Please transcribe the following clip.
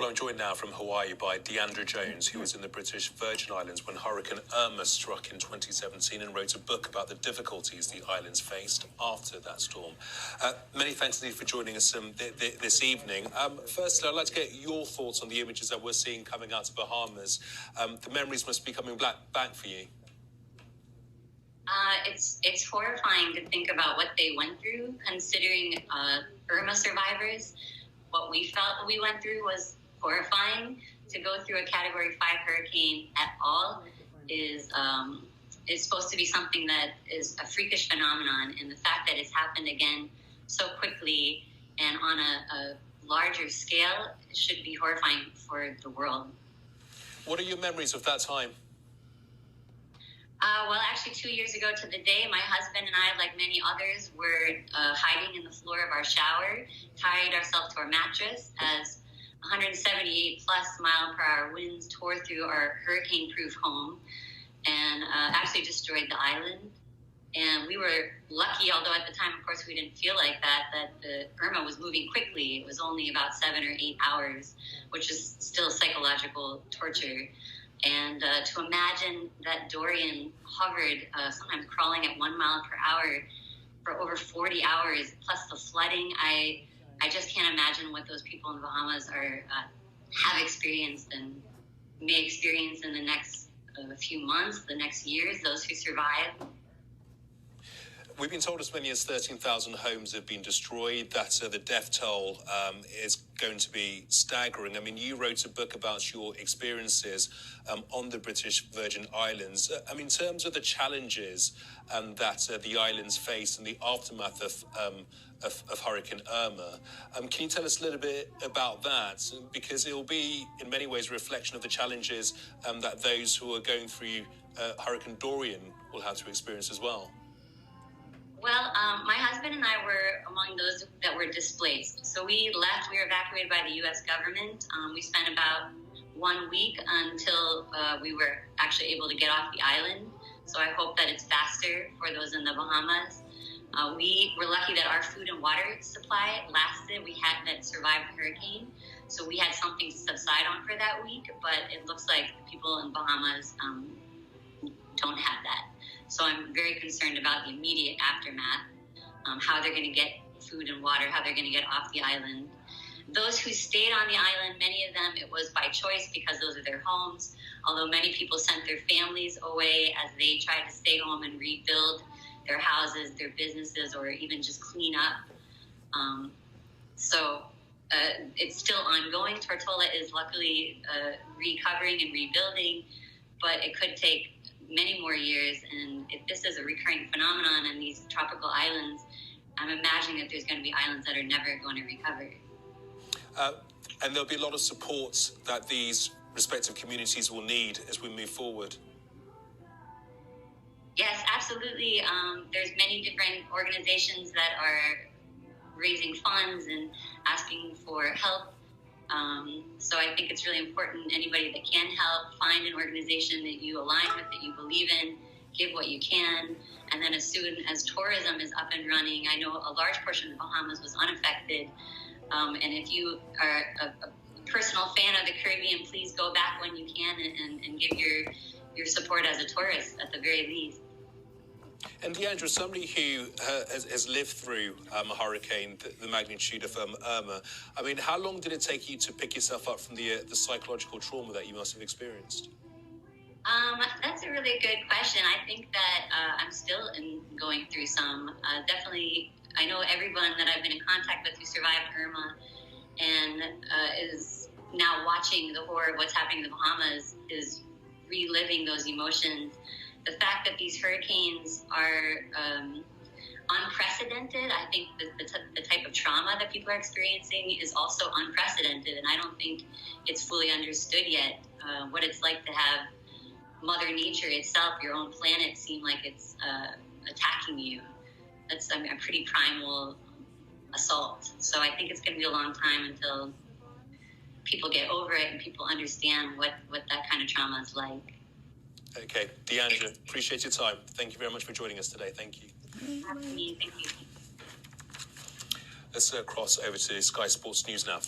Well, I'm joined now from Hawaii by Diandra Jones, who was in the British Virgin Islands when Hurricane Irma struck in 2017 and wrote a book about the difficulties the islands faced after that storm. Many thanks indeed for joining us this evening. Firstly, I'd like to get your thoughts on the images that we're seeing coming out of Bahamas. The memories must be coming back for you. It's horrifying to think about what they went through, considering Irma survivors. What we felt we went through was horrifying. To go through a Category 5 hurricane at all is supposed to be something that is a freakish phenomenon, and the fact that it's happened again so quickly and on a larger scale should be horrifying for the world. What are your memories of that time? Well, actually, 2 years ago to the day, my husband and I, like many others, were hiding in the floor of our shower, tied ourselves to our mattress as 178 plus mile per hour winds tore through our hurricane-proof home and actually destroyed the island. And we were lucky, although at the time, of course, we didn't feel like that the Irma was moving quickly. It was only about 7 or 8 hours, which is still psychological torture. And to imagine that Dorian hovered, sometimes crawling at 1 mile per hour for over 40 hours, plus the flooding, I just can't imagine what those people in the Bahamas have experienced and may experience in the next few months, the next years, those who survive. We've been told as many as 13,000 homes have been destroyed, that the death toll is going to be staggering. I mean, you wrote a book about your experiences on the British Virgin Islands. In terms of the challenges that the islands faced in the aftermath of Hurricane Irma, can you tell us a little bit about that? Because it will be, in many ways, a reflection of the challenges that those who are going through Hurricane Dorian will have to experience as well. Well, my husband and I were among those that were displaced. So we left, we were evacuated by the U.S. government. We spent about 1 week until we were actually able to get off the island. So I hope that it's faster for those in the Bahamas. We were lucky that our food and water supply lasted. We had that survived the hurricane. So we had something to subside on for that week, but it looks like the people in Bahamas don't have that. So I'm very concerned about the immediate aftermath, how they're going to get food and water, how they're going to get off the island. Those who stayed on the island, many of them, it was by choice because those are their homes, although many people sent their families away as they tried to stay home and rebuild their houses, their businesses, or even just clean up. So it's still ongoing. Tortola is luckily recovering and rebuilding, but it could take many more years, and if this is a recurring phenomenon in these tropical islands, I'm imagining that there's going to be islands that are never going to recover. And there'll be a lot of support that these respective communities will need as we move forward. Yes, absolutely. There's many different organizations that are raising funds and asking for help. So I think it's really important, anybody that can help, find an organization that you align with, that you believe in, give what you can. And then as soon as tourism is up and running, I know a large portion of the Bahamas was unaffected. And if you are a personal fan of the Caribbean, please go back when you can and give your support as a tourist at the very least. And Diandra, somebody who has lived through a hurricane, the magnitude of Irma, how long did it take you to pick yourself up from the psychological trauma that you must have experienced? That's a really good question. I think that I'm still going through some. Definitely, I know everyone that I've been in contact with who survived Irma and is now watching the horror of what's happening in the Bahamas is reliving those emotions. The fact that these hurricanes are unprecedented, I think the type of trauma that people are experiencing is also unprecedented, and I don't think it's fully understood yet what it's like to have Mother Nature itself, your own planet, seem like it's attacking you. That's a pretty primal assault. So I think it's going to be a long time until people get over it and people understand what that kind of trauma is like. Okay, Diandra, appreciate your time. Thank you very much for joining us today. Thank you. Thank you. Let's cross over to Sky Sports News now for